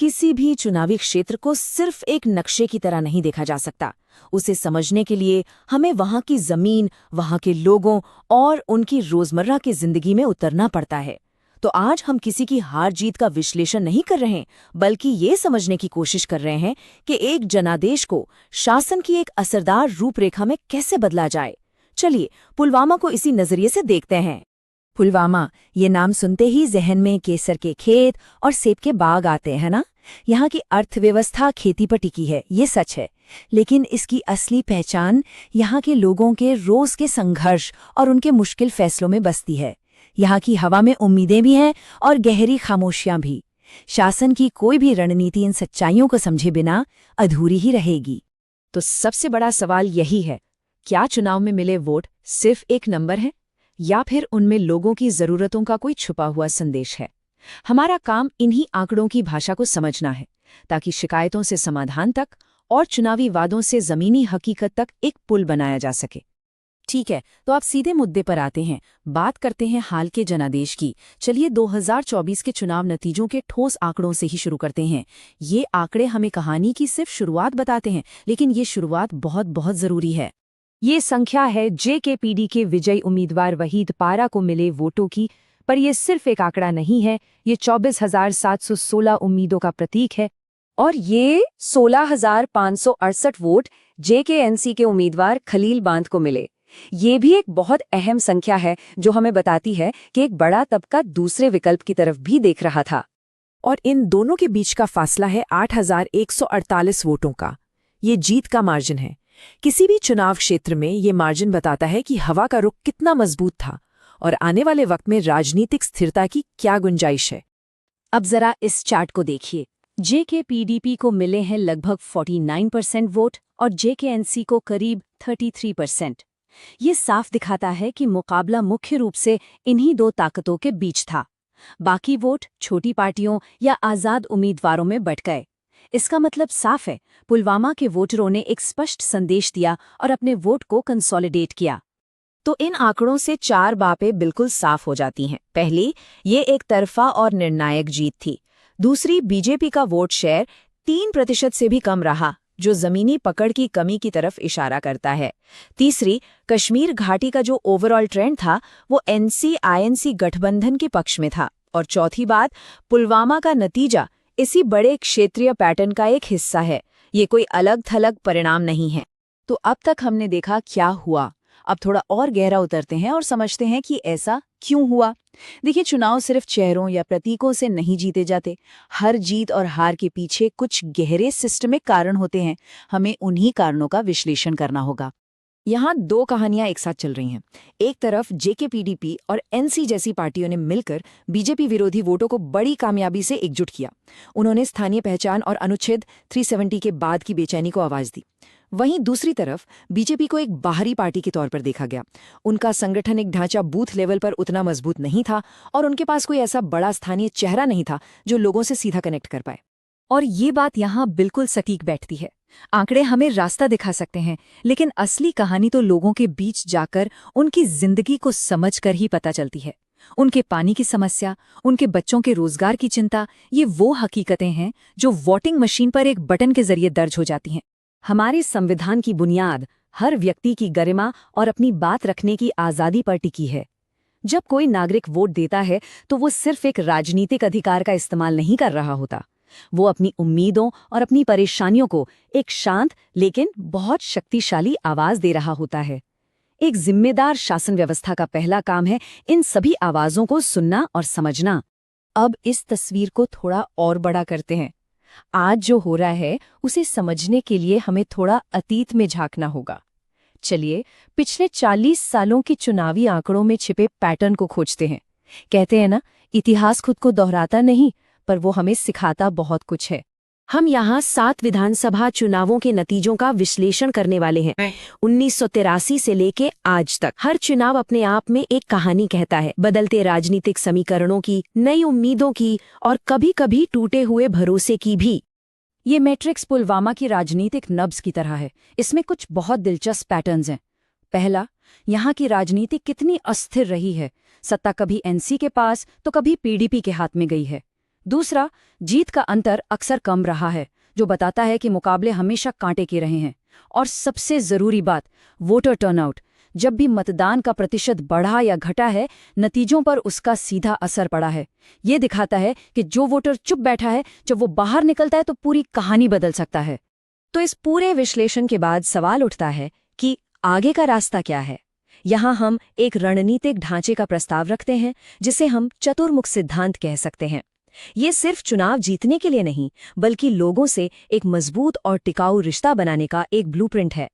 किसी भी चुनावी क्षेत्र को सिर्फ एक नक्शे की तरह नहीं देखा जा सकता। उसे समझने के लिए हमें वहाँ की जमीन, वहाँ के लोगों और उनकी रोजमर्रा की जिंदगी में उतरना पड़ता है। तो आज हम किसी की हार जीत का विश्लेषण नहीं कर रहे हैं, बल्कि ये समझने की कोशिश कर रहे हैं कि एक जनादेश को शासन की एक असरदार रूपरेखा में कैसे बदला जाए। चलिए पुलवामा को इसी नजरिए से देखते हैं। पुलवामा, ये नाम सुनते ही जहन में केसर के खेत और सेब के बाग आते हैं ना। यहाँ की अर्थव्यवस्था खेती पर टिकी है, ये सच है, लेकिन इसकी असली पहचान यहाँ के लोगों के रोज के संघर्ष और उनके मुश्किल फैसलों में बसती है। यहाँ की हवा में उम्मीदें भी हैं और गहरी खामोशियां भी। शासन की कोई भी रणनीति इन सच्चाइयों को समझे बिना अधूरी ही रहेगी। तो सबसे बड़ा सवाल यही है, क्या चुनाव में मिले वोट सिर्फ एक नंबर है, या फिर उनमें लोगों की जरूरतों का कोई छुपा हुआ संदेश है? हमारा काम इन्हीं आंकड़ों की भाषा को समझना है, ताकि शिकायतों से समाधान तक और चुनावी वादों से जमीनी हकीकत तक एक पुल बनाया जा सके। ठीक है, तो आप सीधे मुद्दे पर आते हैं। बात करते हैं हाल के जनादेश की। चलिए 2024 के चुनाव नतीजों के ठोस आंकड़ों से ही शुरू करते हैं। ये आंकड़े हमें कहानी की सिर्फ शुरुआत बताते हैं, लेकिन ये शुरुआत बहुत बहुत जरूरी है। ये संख्या है जेकेपीडी के विजयी उम्मीदवार वहीद पारा को मिले वोटों की, पर यह सिर्फ एक आंकड़ा नहीं है, ये 24,716 उम्मीदों का प्रतीक है। और ये 16,568 वोट जेकेएनसी के उम्मीदवार खलील बांध को मिले। ये भी एक बहुत अहम संख्या है, जो हमें बताती है कि एक बड़ा तबका दूसरे विकल्प की तरफ भी देख रहा था। और इन दोनों के बीच का फासला है 8,148 वोटों का। ये जीत का मार्जिन है। किसी भी चुनाव क्षेत्र में ये मार्जिन बताता है कि हवा का रुख कितना मजबूत था और आने वाले वक्त में राजनीतिक स्थिरता की क्या गुंजाइश है। अब जरा इस चार्ट को देखिए। जेकेपीडीपी को मिले हैं लगभग 49% वोट और जेकेएनसी को करीब 33%। ये साफ दिखाता है कि मुकाबला मुख्य रूप से इन्हीं दो ताकतों के बीच था। बाकी वोट छोटी पार्टियों या आजाद उम्मीदवारों में बंट गए। इसका मतलब साफ है, पुलवामा के वोटरों ने एक स्पष्ट संदेश दिया और अपने वोट को कंसोलिडेट किया। तो इन आंकड़ों से चार बातें बिल्कुल साफ हो जाती हैं। पहली, ये एक तरफा और निर्णायक जीत थी। दूसरी, बीजेपी का वोट शेयर 3% से भी कम रहा, जो जमीनी पकड़ की कमी की तरफ इशारा करता है। तीसरी, कश्मीर घाटी का जो ओवरऑल ट्रेंड था वो एनसी-आईएनसी गठबंधन के पक्ष में था। और चौथी बात, पुलवामा का नतीजा इसी बड़े क्षेत्रीय पैटर्न का एक हिस्सा है, ये कोई अलग थलग परिणाम नहीं है। तो अब तक हमने देखा क्या हुआ, अब थोड़ा और गहरा उतरते हैं और समझते हैं कि ऐसा क्यों हुआ। देखिए, चुनाव सिर्फ चेहरों या प्रतीकों से नहीं जीते जाते। हर जीत और हार के पीछे कुछ गहरे सिस्टमिक कारण होते हैं। हमें उन्हीं कारणों का विश्लेषण करना होगा। यहाँ दो कहानियां एक साथ चल रही हैं। एक तरफ जेकेपीडीपी और एनसी जैसी पार्टियों ने मिलकर बीजेपी विरोधी वोटों को बड़ी कामयाबी से एकजुट किया। उन्होंने स्थानीय पहचान और अनुच्छेद 370 के बाद की बेचैनी को आवाज दी। वहीं दूसरी तरफ बीजेपी को एक बाहरी पार्टी के तौर पर देखा गया। उनका संगठनिक ढांचा बूथ लेवल पर उतना मजबूत नहीं था और उनके पास कोई ऐसा बड़ा स्थानीय चेहरा नहीं था जो लोगों से सीधा कनेक्ट कर पाए। और ये बात यहाँ बिल्कुल सटीक बैठती है। आंकड़े हमें रास्ता दिखा सकते हैं, लेकिन असली कहानी तो लोगों के बीच जाकर उनकी जिंदगी को समझकर ही पता चलती है। उनके पानी की समस्या, उनके बच्चों के रोजगार की चिंता, ये वो हकीकतें हैं जो वोटिंग मशीन पर एक बटन के जरिए दर्ज हो जाती हैं। हमारे संविधान की बुनियाद हर व्यक्ति की गरिमा और अपनी बात रखने की आज़ादी पर टिकी है। जब कोई नागरिक वोट देता है तो वो सिर्फ एक राजनीतिक अधिकार का इस्तेमाल नहीं कर रहा होता, वो अपनी उम्मीदों और अपनी परेशानियों को एक शांत लेकिन बहुत शक्तिशाली आवाज दे रहा होता है। एक जिम्मेदार शासन व्यवस्था का पहला काम है इन सभी आवाजों को सुनना और समझना। अब इस तस्वीर को थोड़ा और बड़ा करते हैं। आज जो हो रहा है उसे समझने के लिए हमें थोड़ा अतीत में झांकना होगा। चलिए पिछले 40 सालों के चुनावी आंकड़ों में छिपे पैटर्न को खोजते हैं। कहते हैं ना, इतिहास खुद को दोहराता नहीं, पर वो हमें सिखाता बहुत कुछ है। हम यहाँ 7 विधानसभा चुनावों के नतीजों का विश्लेषण करने वाले हैं। 1983 से लेके आज तक हर चुनाव अपने आप में एक कहानी कहता है, बदलते राजनीतिक समीकरणों की, नई उम्मीदों की और कभी कभी टूटे हुए भरोसे की भी। ये मैट्रिक्स पुलवामा की राजनीतिक नब्ज की तरह है। इसमें कुछ बहुत दिलचस्प पैटर्न्स हैं। पहला, यहाँ की राजनीति कितनी अस्थिर रही है। सत्ता कभी एनसी के पास तो कभी पीडीपी के हाथ में गई है। दूसरा, जीत का अंतर अक्सर कम रहा है, जो बताता है कि मुकाबले हमेशा कांटे के रहे हैं। और सबसे जरूरी बात, वोटर टर्नआउट। जब भी मतदान का प्रतिशत बढ़ा या घटा है, नतीजों पर उसका सीधा असर पड़ा है। ये दिखाता है कि जो वोटर चुप बैठा है, जब वो बाहर निकलता है तो पूरी कहानी बदल सकता है। तो इस पूरे विश्लेषण के बाद सवाल उठता है कि आगे का रास्ता क्या है। यहाँ हम एक रणनीतिक ढांचे का प्रस्ताव रखते हैं, जिसे हम चतुर्मुख सिद्धांत कह सकते हैं। ये सिर्फ चुनाव जीतने के लिए नहीं, बल्कि लोगों से एक मजबूत और टिकाऊ रिश्ता बनाने का एक ब्लूप्रिंट है।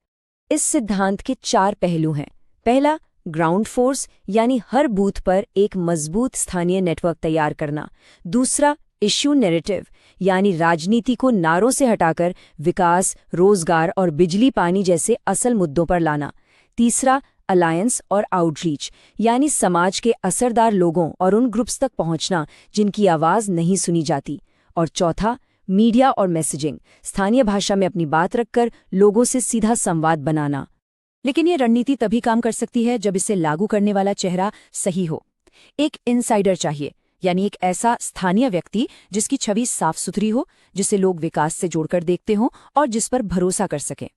इस सिद्धांत के 4 पहलू हैं। पहला, ग्राउंड फोर्स, यानी हर बूथ पर एक मजबूत स्थानीय नेटवर्क तैयार करना। दूसरा, इश्यू नैरेटिव, यानी राजनीति को नारों से हटाकर विकास, रोजगार और बिजली पानी जैसे असल मुद्दों पर लाना। तीसरा, अलायंस और आउटरीच, यानी समाज के असरदार लोगों और उन ग्रुप्स तक पहुंचना जिनकी आवाज नहीं सुनी जाती। और चौथा, मीडिया और मैसेजिंग, स्थानीय भाषा में अपनी बात रखकर लोगों से सीधा संवाद बनाना। लेकिन ये रणनीति तभी काम कर सकती है जब इसे लागू करने वाला चेहरा सही हो। एक इनसाइडर चाहिए, यानी एक ऐसा स्थानीय व्यक्ति जिसकी छवि साफ सुथरी हो, जिसे लोग विकास से जोड़कर देखते हों और जिस पर भरोसा कर सकें।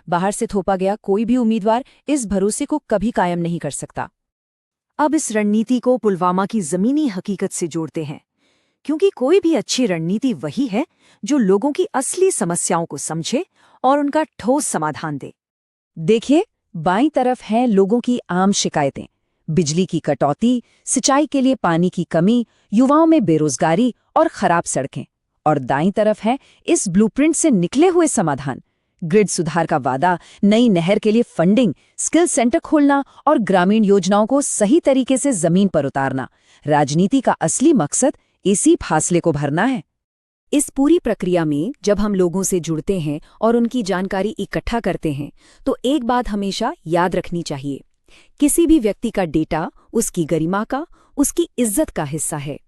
बाहर से थोपा गया कोई भी उम्मीदवार इस भरोसे को कभी कायम नहीं कर सकता। अब इस रणनीति को पुलवामा की जमीनी हकीकत से जोड़ते हैं, क्योंकि कोई भी अच्छी रणनीति वही है जो लोगों की असली समस्याओं को समझे और उनका ठोस समाधान दे। देखिए, बाईं तरफ हैं लोगों की आम शिकायतें, बिजली की कटौती, सिंचाई के लिए पानी की कमी, युवाओं में बेरोजगारी और खराब सड़कें। और दाईं तरफ है इस ब्लूप्रिंट से निकले हुए समाधान, ग्रिड सुधार का वादा, नई नहर के लिए फंडिंग, स्किल सेंटर खोलना और ग्रामीण योजनाओं को सही तरीके से जमीन पर उतारना। राजनीति का असली मकसद इसी फासले को भरना है। इस पूरी प्रक्रिया में जब हम लोगों से जुड़ते हैं और उनकी जानकारी इकट्ठा करते हैं, तो एक बात हमेशा याद रखनी चाहिए, किसी भी व्यक्ति का डेटा उसकी गरिमा का, उसकी इज्जत का हिस्सा है।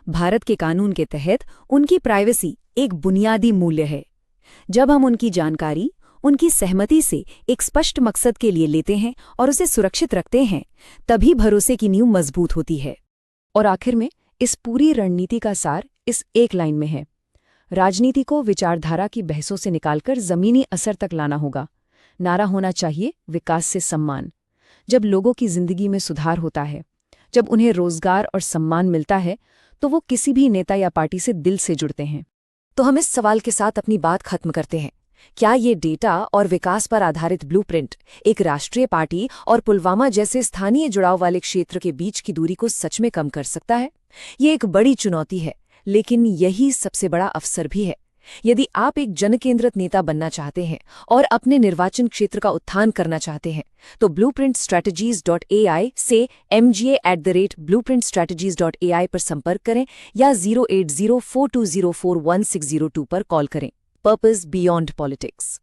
भारत के कानून के तहत उनकी प्राइवेसी एक बुनियादी मूल्य है। जब हम उनकी जानकारी उनकी सहमति से एक स्पष्ट मकसद के लिए लेते हैं और उसे सुरक्षित रखते हैं, तभी भरोसे की नींव मजबूत होती है। और आखिर में इस पूरी रणनीति का सार इस एक लाइन में है, राजनीति को विचारधारा की बहसों से निकालकर जमीनी असर तक लाना होगा। नारा होना चाहिए विकास से सम्मान। जब लोगों की जिंदगी में सुधार होता है, जब उन्हें रोजगार और सम्मान मिलता है, तो वो किसी भी नेता या पार्टी से दिल से जुड़ते हैं। तो हम इस सवाल के साथ अपनी बात खत्म करते हैं, क्या ये डेटा और विकास पर आधारित ब्लूप्रिंट एक राष्ट्रीय पार्टी और पुलवामा जैसे स्थानीय जुड़ाव वाले क्षेत्र के बीच की दूरी को सच में कम कर सकता है? ये एक बड़ी चुनौती है, लेकिन यही सबसे बड़ा अवसर भी है। यदि आप एक जनकेंद्रित नेता बनना चाहते हैं और अपने निर्वाचन क्षेत्र का उत्थान करना चाहते हैं, तो blueprintstrategies.ai से mga@blueprintstrategies.ai पर संपर्क करें या 08042041602 पर कॉल करें। Purpose beyond politics.